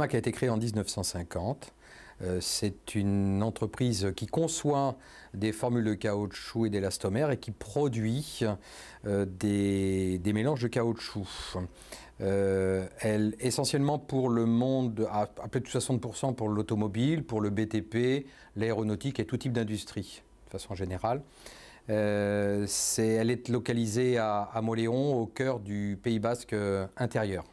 Premac a été créé en 1950. C'est une entreprise qui conçoit des formules de caoutchouc et d'élastomère et qui produit des mélanges de caoutchouc. Essentiellement pour le monde, à plus de 60% pour l'automobile, pour le BTP, l'aéronautique et tout type d'industrie, de façon générale. Elle est localisée à Mauléon, au cœur du Pays Basque intérieur.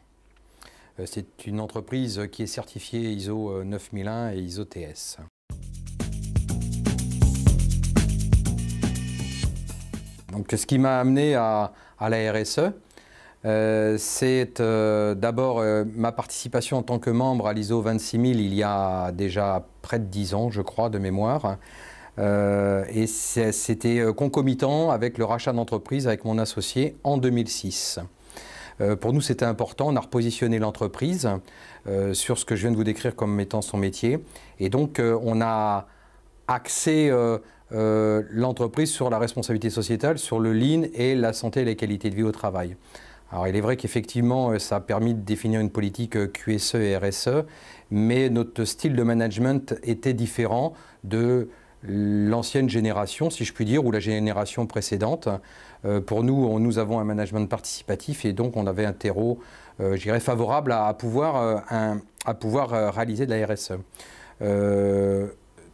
C'est une entreprise qui est certifiée ISO 9001 et ISO TS. Donc, ce qui m'a amené à la RSE, c'est d'abord ma participation en tant que membre à l'ISO 26000 il y a déjà près de 10 ans, je crois, de mémoire. Et c'était concomitant avec le rachat d'entreprise avec mon associé en 2006. Pour nous, c'était important. On a repositionné l'entreprise sur ce que je viens de vous décrire comme étant son métier. Et donc, on a axé l'entreprise sur la responsabilité sociétale, sur le lean et la santé et la qualité de vie au travail. Alors, il est vrai qu'effectivement, ça a permis de définir une politique QSE et RSE, mais notre style de management était différent de l'ancienne génération, si je puis dire, ou la génération précédente. Pour nous, nous avons un management participatif et donc on avait un terreau, je dirais, favorable à pouvoir réaliser de la RSE.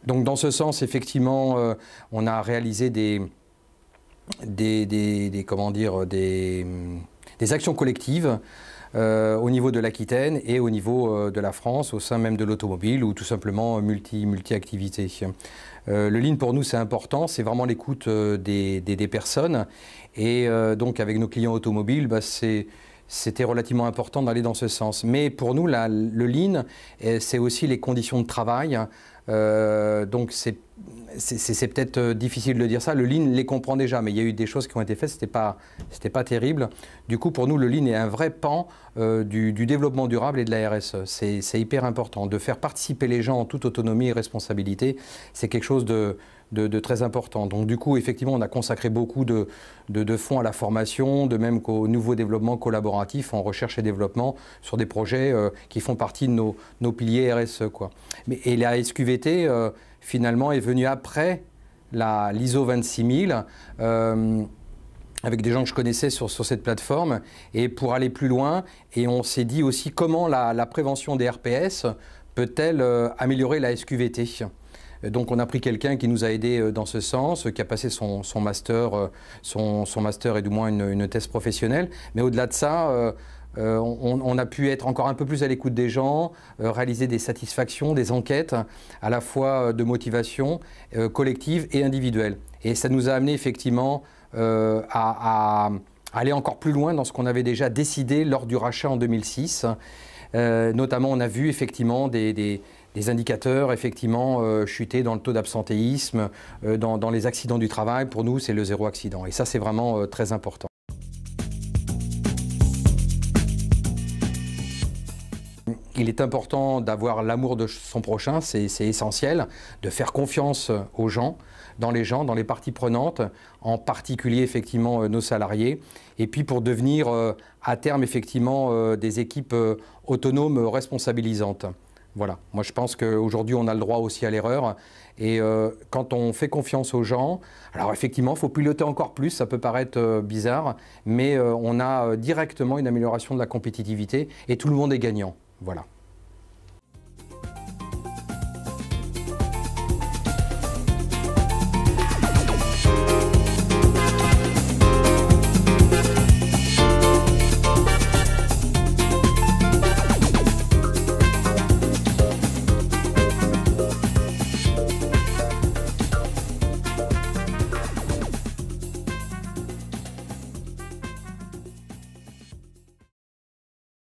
Donc dans ce sens, effectivement, on a réalisé des actions collectives au niveau de l'Aquitaine et au niveau de la France, au sein même de l'automobile ou tout simplement multi-activités. Le lean pour nous c'est important, c'est vraiment l'écoute des personnes et donc avec nos clients automobiles, c'était relativement important d'aller dans ce sens. Mais pour nous, le lean, c'est aussi les conditions de travail. Donc c'est peut-être difficile de dire ça. Le lean les comprend déjà, mais il y a eu des choses qui ont été faites, c'était pas terrible. Du coup, pour nous, le lean est un vrai pan du développement durable et de la RSE. C'est hyper important. De faire participer les gens en toute autonomie et responsabilité, c'est quelque chose de très important. Donc du coup, effectivement, on a consacré beaucoup de fonds à la formation, de même qu'au nouveau développement collaboratif en recherche et développement sur des projets qui font partie de nos piliers RSE, quoi. Et la SQVT, finalement, est venue après l'ISO 26000, avec des gens que je connaissais sur cette plateforme, et pour aller plus loin, et on s'est dit aussi comment la prévention des RPS peut-elle améliorer la SQVT. Donc on a pris quelqu'un qui nous a aidés dans ce sens, qui a passé son master, son master et du moins une thèse professionnelle. Mais au-delà de ça, on a pu être encore un peu plus à l'écoute des gens, réaliser des satisfactions, des enquêtes, à la fois de motivation collective et individuelle. Et ça nous a amené effectivement à aller encore plus loin dans ce qu'on avait déjà décidé lors du rachat en 2006. Notamment, on a vu effectivement des indicateurs effectivement chuter dans le taux d'absentéisme, dans les accidents du travail. Pour nous, c'est le zéro accident. Et ça, c'est vraiment très important. Il est important d'avoir l'amour de son prochain, c'est essentiel, de faire confiance aux gens, dans les parties prenantes, en particulier effectivement nos salariés, et puis pour devenir à terme effectivement des équipes autonomes responsabilisantes. Voilà, moi je pense qu'aujourd'hui on a le droit aussi à l'erreur et quand on fait confiance aux gens, alors effectivement il faut piloter encore plus, ça peut paraître bizarre, mais on a directement une amélioration de la compétitivité et tout le monde est gagnant. Voilà.